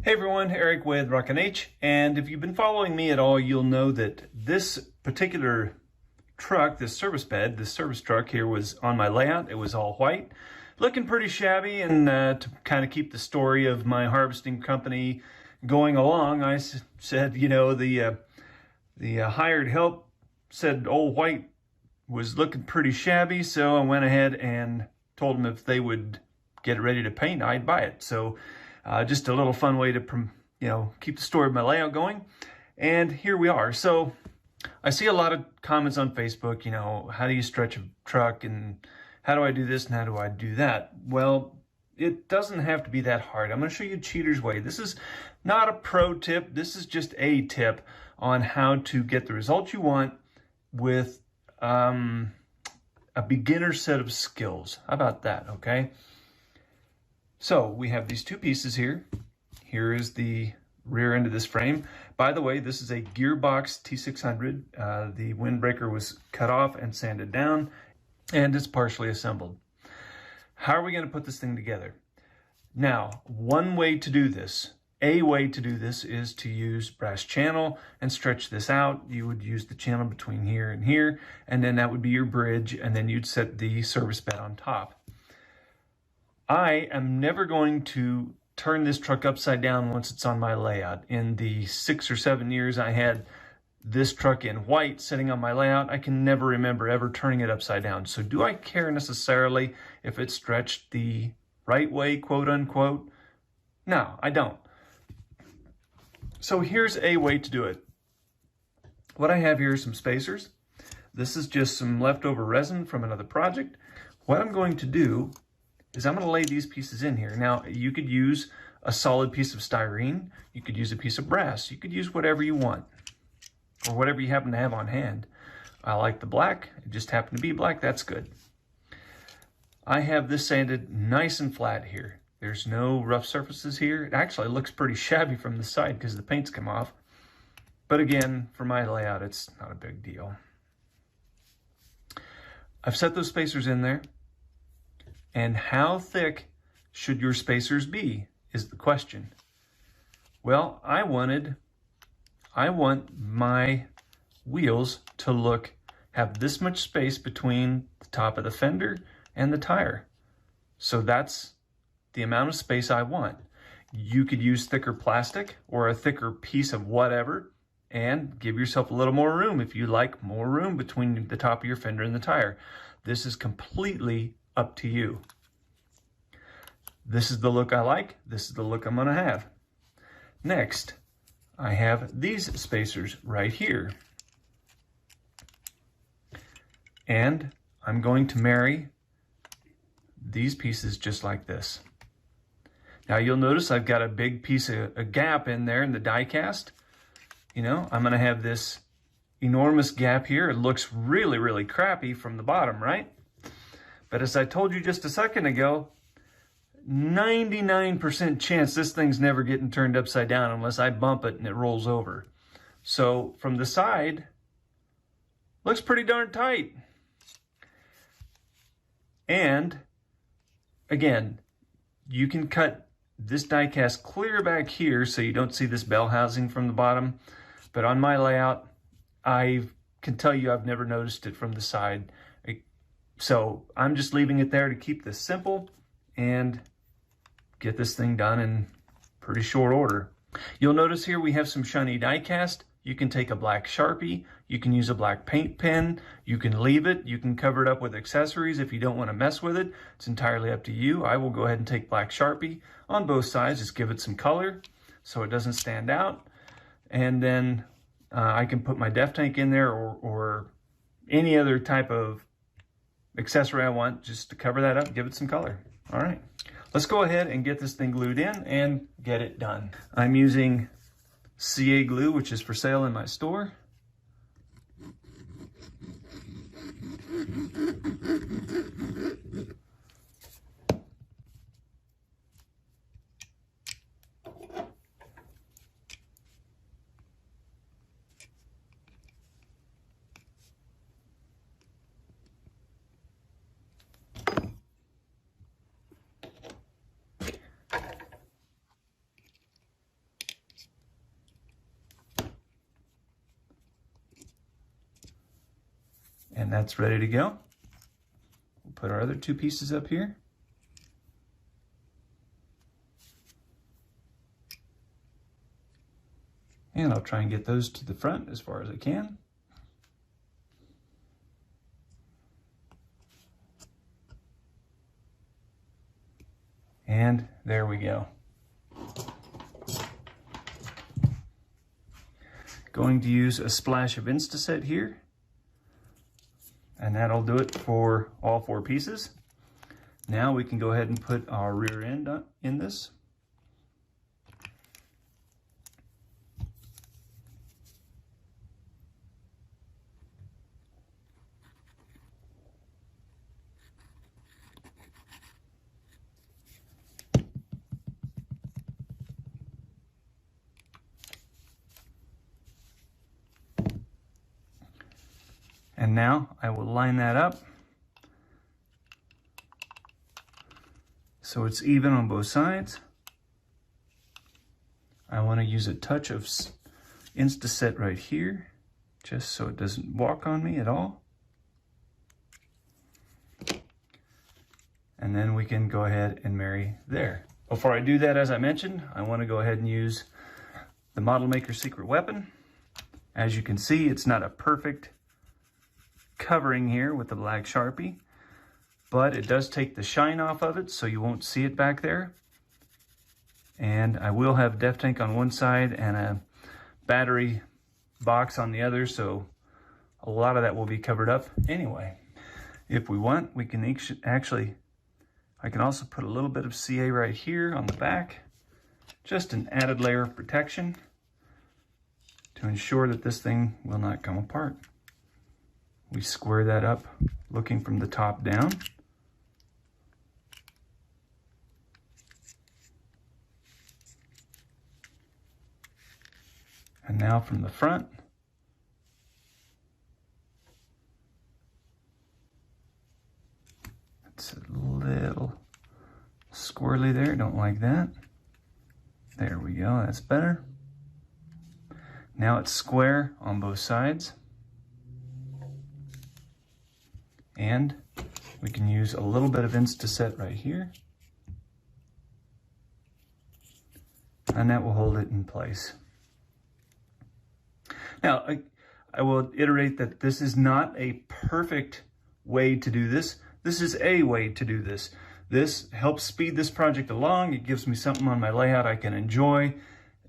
Hey everyone, Eric with Rockin' H, and if you've been following me at all, you'll know that this particular truck, this service bed, this service truck here was on my layout. It was all white, looking pretty shabby, and to kind of keep the story of my harvesting company going along, I said, you know, the hired help said old white was looking pretty shabby, so I went ahead and told them if they would get it ready to paint, I'd buy it. So just a little fun way to, keep the story of my layout going. And here we are. So I see a lot of comments on Facebook, how do you stretch a truck and how do I do this and how do I do that? Well, it doesn't have to be that hard. I'm going to show you Cheater's Way. This is not a pro tip. This is just a tip on how to get the results you want with a beginner set of skills. How about that, okay? So we have these two pieces here. Here is the rear end of this frame. By the way, this is a Gearbox T600. The windbreaker was cut off and sanded down, and it's partially assembled. How are we going to put this thing together? Now, one way to do this, is to use brass channel and stretch this out. You would use the channel between here and here, and then that would be your bridge, and then you'd set the service bed on top. I am never going to turn this truck upside down once it's on my layout. In the 6 or 7 years I had this truck in white sitting on my layout, I can never remember ever turning it upside down. So do I care necessarily if it's stretched the right way, quote unquote? No, I don't. So here's a way to do it. What I have here is some spacers. This is just some leftover resin from another project. What I'm going to do is I'm going to lay these pieces in here. Now, you could use a solid piece of styrene. You could use a piece of brass. You could use whatever you want or whatever you happen to have on hand. I like the black. It just happened to be black. That's good. I have this sanded nice and flat here. There's no rough surfaces here. It actually looks pretty shabby from the side because the paint's come off. But again, for my layout, it's not a big deal. I've set those spacers in there. And how thick should your spacers be is the question. Well, I want my wheels to have this much space between the top of the fender and the tire. So that's the amount of space I want. You could use thicker plastic or a thicker piece of whatever and give yourself a little more room if you like more room between the top of your fender and the tire. This is completely up to you. This is the look I like. This is the look I'm going to have. Next, I have these spacers right here. And I'm going to marry these pieces just like this. Now you'll notice I've got a big piece of a gap in there in the die cast. I'm going to have this enormous gap here. It looks really, really crappy from the bottom, right? But as I told you just a second ago, 99% chance this thing's never getting turned upside down unless I bump it and it rolls over. So from the side, looks pretty darn tight. And again, you can cut this die cast clear back here so you don't see this bell housing from the bottom. But on my layout, I can tell you I've never noticed it from the side. So I'm just leaving it there to keep this simple and get this thing done in pretty short order. You'll notice here we have some shiny die cast. You can take a black Sharpie, you can use a black paint pen, you can leave it, you can cover it up with accessories if you don't want to mess with it. It's entirely up to you. I will go ahead and take black Sharpie on both sides, just give it some color so it doesn't stand out. And then I can put my def tank in there or any other type of accessory I want just to cover that up, give it some color. All right, let's go ahead and get this thing glued in and get it done. I'm using CA glue, which is for sale in my store. And that's ready to go. We'll put our other two pieces up here. And I'll try and get those to the front as far as I can. And there we go. Going to use a splash of Instaset here. And that'll do it for all four pieces. Now we can go ahead and put our rear end in this. And now I will line that up so it's even on both sides. I want to use a touch of Instaset right here, just so it doesn't walk on me at all. And then we can go ahead and marry there. Before I do that, as I mentioned, I want to go ahead and use the Model Maker Secret Weapon. As you can see, it's not a perfect covering here with the black Sharpie, but it does take the shine off of it so you won't see it back there. And I will have Def Tank on one side and a battery box on the other, so a lot of that will be covered up anyway. If we want, we can actually, I can also put a little bit of CA right here on the back, just an added layer of protection to ensure that this thing will not come apart. We square that up, looking from the top down. And now from the front. It's a little squirrely there, don't like that. There we go, that's better. Now it's square on both sides. And we can use a little bit of Instaset right here. And that will hold it in place. Now, I will iterate that this is not a perfect way to do this. This is a way to do this. This helps speed this project along. It gives me something on my layout I can enjoy.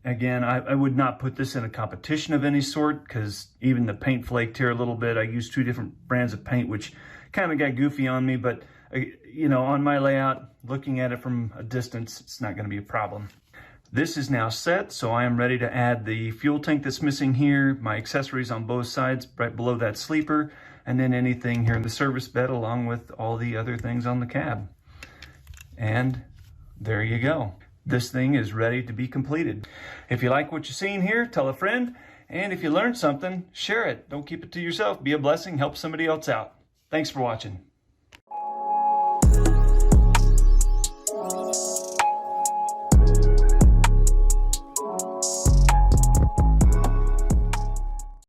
Again, I would not put this in a competition of any sort because even the paint flaked here a little bit. I used two different brands of paint, which kind of got goofy on me, but you know, on my layout, looking at it from a distance, it's not going to be a problem. This is now set, so I am ready to add the fuel tank that's missing here, my accessories on both sides, right below that sleeper, and then anything here in the service bed along with all the other things on the cab. And there you go. This thing is ready to be completed. If you like what you're seeing here, tell a friend, and if you learned something, share it. Don't keep it to yourself. Be a blessing, help somebody else out. Thanks for watching.